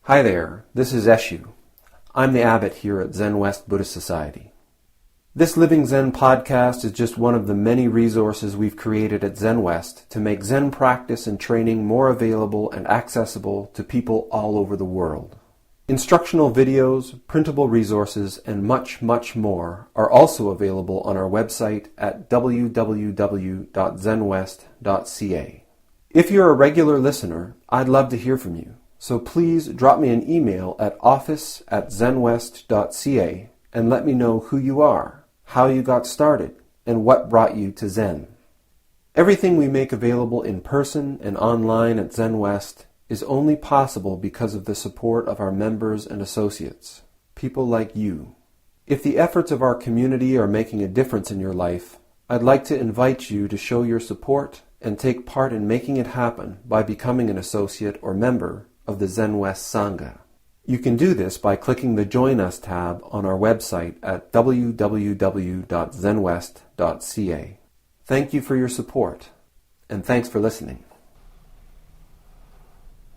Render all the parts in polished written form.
Hi there, this is Eshu. I'm the abbot here at Zenwest Buddhist Society. This Living Zen-podcast is just one of the many resources we've created at Zenwest to make Zen practice and training more available and accessible to people all over the world. Instructional videos, printable resources, and much, much more are also available on our website at www.zenwest.ca. If you're a regular listener, I'd love to hear from you. So please drop me an email at office@zenwest.ca and let me know who you are, how you got started, and what brought you to Zen. Everything we make available in person and online at Zenwest is only possible because of the support of our members and associates, people like you. If the efforts of our community are making a difference in your life, I'd like to invite you to show your support and take part in making it happen by becoming an associate or member of the Zenwest Sangha. You can do this by clicking the Join Us tab on our website at www.zenwest.ca. Thank you for your support, and thanks for listening.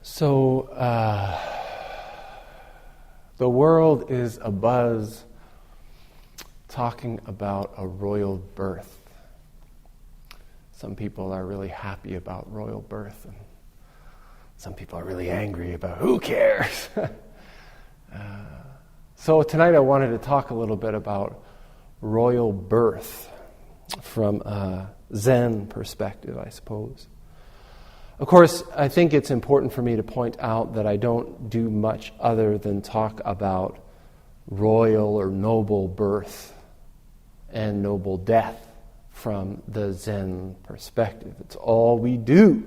So, the world is abuzz talking about a royal birth. Some people are really happy about royal birth, and some people are really angry about who cares. So tonight I wanted to talk a little bit about royal birth from a Zen perspective, I suppose. Of course, I think it's important for me to point out that I don't do much other than talk about royal or noble birth and noble death from the Zen perspective. It's all we do.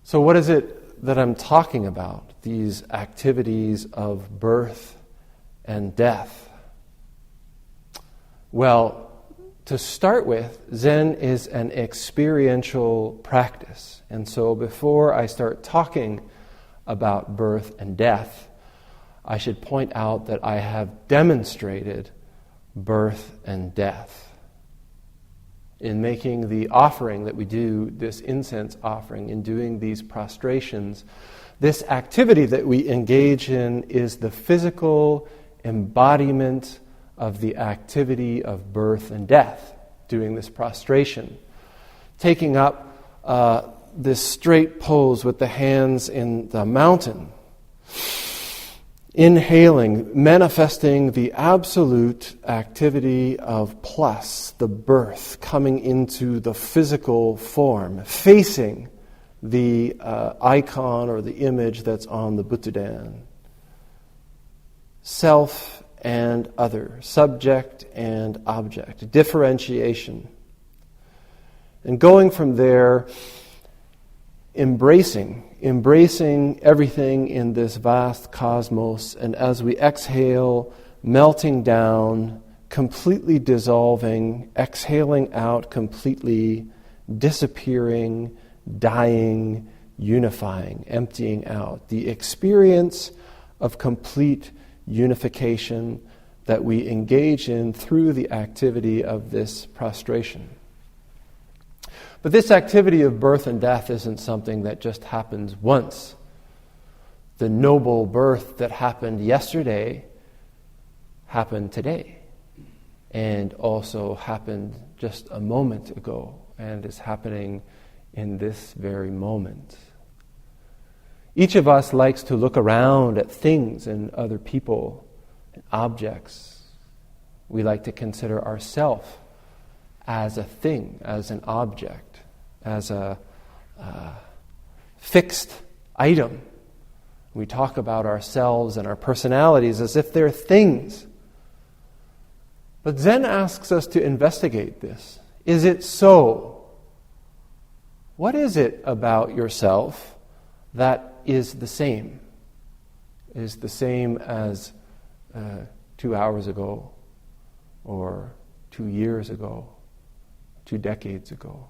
So what is it that I'm talking about, these activities of birth and death? Well, to start with, Zen is an experiential practice. And so before I start talking about birth and death, I should point out that I have demonstrated birth and death in making the offering that we do, this incense offering, in doing these prostrations. This activity that we engage in is the physical embodiment of the activity of birth and death, doing this prostration. Taking up this straight pose with the hands in the mountain. Inhaling, manifesting the absolute activity of plus, the birth, coming into the physical form, facing the icon or the image that's on the Buddhadan. Self and other, subject and object, differentiation. And going from there, embracing everything in this vast cosmos, and as we exhale, melting down, completely dissolving, exhaling out completely, disappearing, dying, unifying, emptying out. The experience of complete unification that we engage in through the activity of this prostration. But this activity of birth and death isn't something that just happens once. The noble birth that happened yesterday happened today, and also happened just a moment ago, and is happening in this very moment. Each of us likes to look around at things and other people and objects. We like to consider ourselves as a thing, as an object, as a fixed item. We talk about ourselves and our personalities as if they're things. But Zen asks us to investigate this. Is it so? What is it about yourself that is the same? Is the same as 2 hours ago, or 2 years ago, 2 decades ago?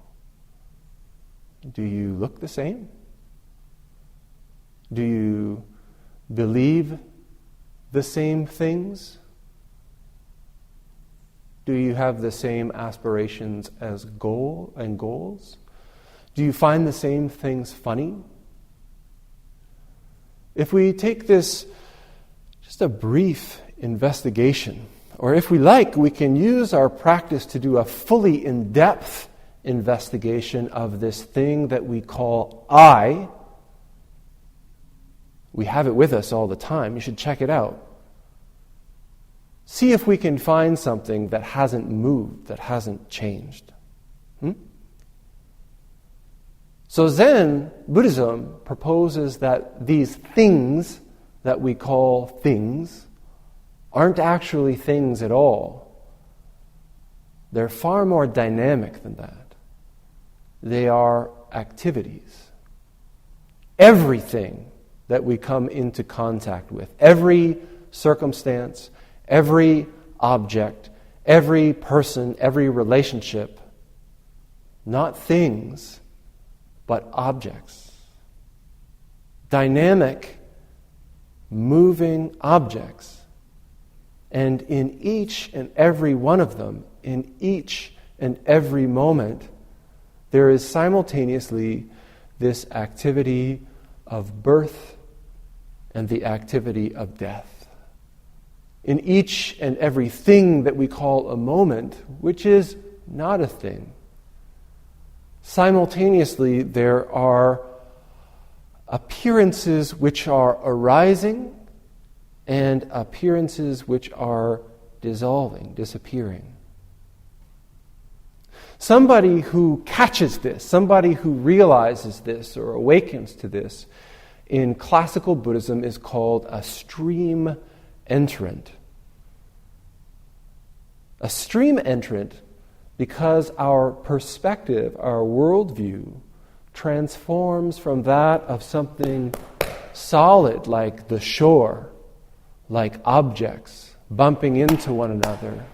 Do you look the same? Do you believe the same things? Do you have the same aspirations as goals? Do you find the same things funny? If we take this just a brief investigation, or if we like, we can use our practice to do a fully in-depth investigation of this thing that we call I. We have it with us all the time. You should check it out. See if we can find something that hasn't moved, that hasn't changed. So Zen Buddhism proposes that these things that we call things aren't actually things at all. They're far more dynamic than that. They are activities. Everything that we come into contact with, every circumstance, every object, every person, every relationship, not things, but objects. Dynamic, moving objects. And in each and every one of them, in each and every moment, there is simultaneously this activity of birth and the activity of death. In each and every thing that we call a moment, which is not a thing, simultaneously there are appearances which are arising and appearances which are dissolving, disappearing. Somebody who catches this, somebody who realizes this or awakens to this in classical Buddhism is called a stream entrant. A stream entrant because our perspective, our worldview, transforms from that of something solid like the shore, like objects bumping into one another.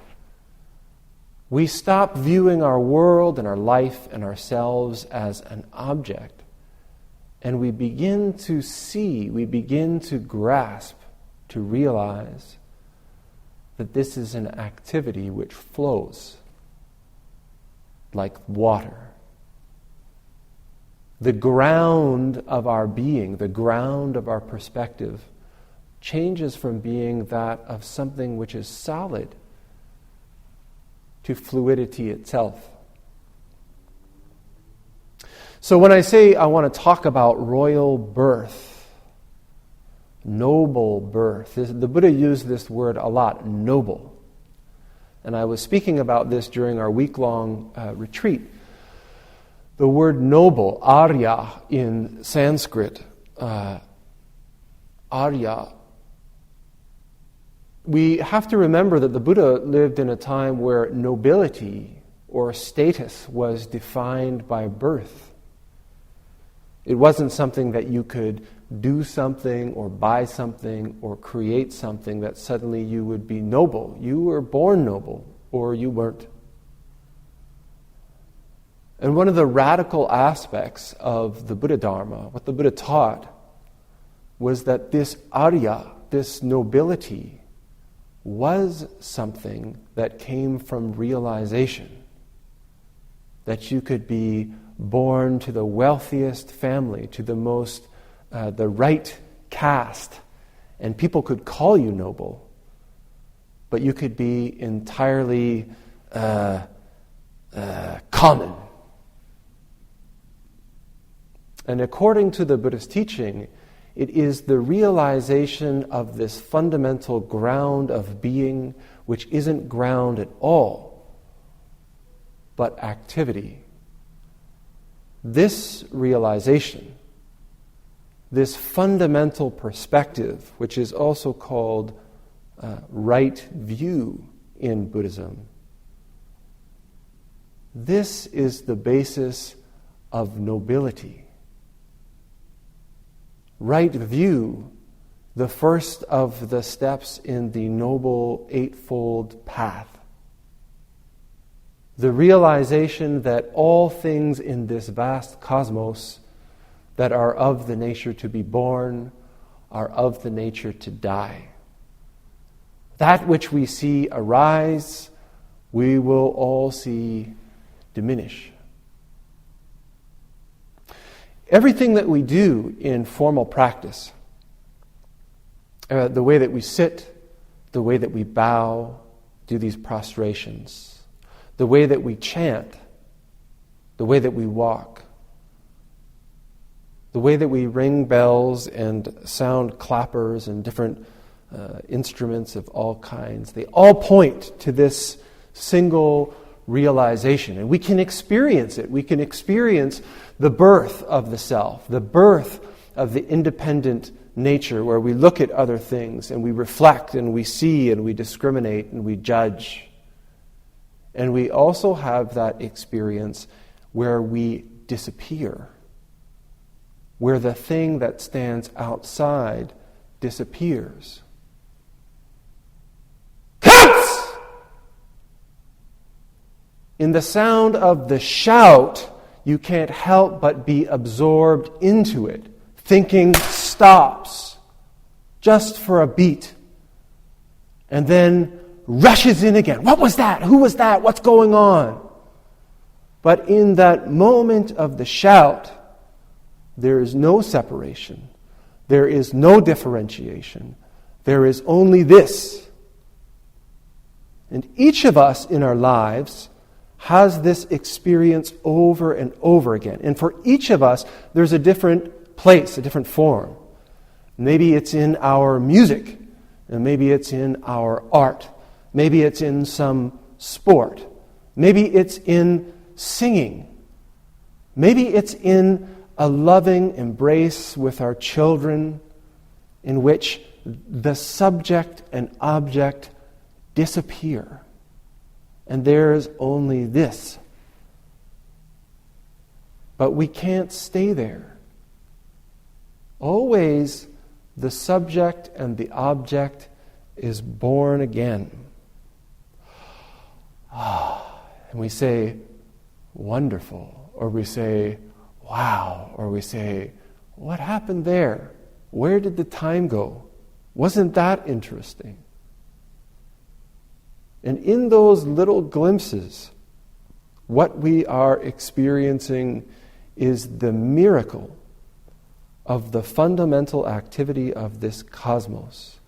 We stop viewing our world and our life and ourselves as an object, and we begin to see, we begin to grasp, to realize that this is an activity which flows like water. The ground of our being, the ground of our perspective, changes from being that of something which is solid to fluidity itself. So when I say I want to talk about royal birth, noble birth, the Buddha used this word a lot, noble. And I was speaking about this during our week-long retreat. The word noble, Arya in Sanskrit, Arya, we have to remember that the Buddha lived in a time where nobility or status was defined by birth. It wasn't something that you could do something or buy something or create something that suddenly you would be noble. You were born noble or you weren't. And one of the radical aspects of the Buddha Dharma, what the Buddha taught, was that this Arya, this nobility, was something that came from realization. That you could be born to the wealthiest family, to the most, the right caste, and people could call you noble, but you could be entirely common. And according to the Buddhist teaching, it is the realization of this fundamental ground of being, which isn't ground at all, but activity. This realization, this fundamental perspective, which is also called right view in Buddhism, this is the basis of nobility. Right view, the first of the steps in the Noble Eightfold Path. The realization that all things in this vast cosmos that are of the nature to be born are of the nature to die. That which we see arise, we will all see diminish. Everything that we do in formal practice, The way that we sit, the way that we bow, do these prostrations, the way that we chant, the way that we walk, the way that we ring bells and sound clappers and different instruments of all kinds, they all point to this single realization. And we can experience it. We can experience the birth of the self, the birth of the independent nature where we look at other things and we reflect and we see and we discriminate and we judge. And we also have that experience where we disappear, where the thing that stands outside disappears. Cuts! In the sound of the shout, you can't help but be absorbed into it. Thinking stops just for a beat and then rushes in again. What was that? Who was that? What's going on? But in that moment of the shout, there is no separation. There is no differentiation. There is only this. And each of us in our lives has this experience over and over again. And for each of us, there's a different place, a different form. Maybe it's in our music, and maybe it's in our art, maybe it's in some sport, maybe it's in singing, maybe it's in a loving embrace with our children in which the subject and object disappear, and there's only this. But we can't stay there. Always the subject and the object is born again. And we say, wonderful, or we say, wow, or we say, what happened there? Where did the time go? Wasn't that interesting? And in those little glimpses, what we are experiencing is the miracle of the fundamental activity of this cosmos.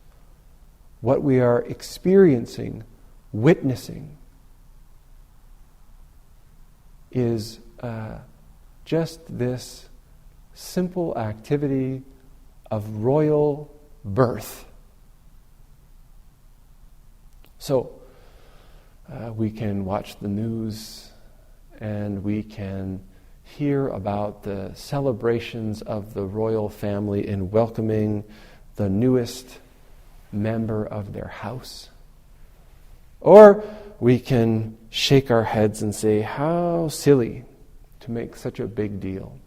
What we are experiencing, witnessing, is just this simple activity of royal birth. So, we can watch the news and we can hear about the celebrations of the royal family in welcoming the newest member of their house. Or we can shake our heads and say, how silly to make such a big deal.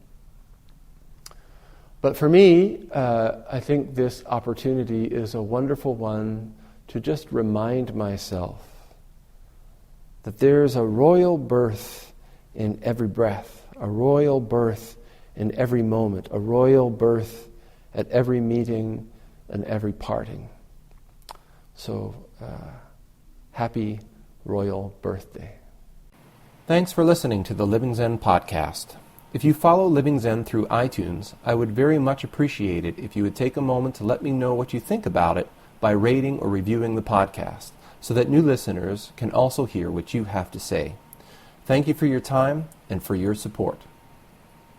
But for me, I think this opportunity is a wonderful one to just remind myself that there's a royal birth in every breath, a royal birth in every moment, a royal birth at every meeting and every parting. So, happy royal birthday. Thanks for listening to the Living Zen podcast. If you follow Living Zen through iTunes, I would very much appreciate it if you would take a moment to let me know what you think about it by rating or reviewing the podcast, so that new listeners can also hear what you have to say. Thank you for your time and for your support.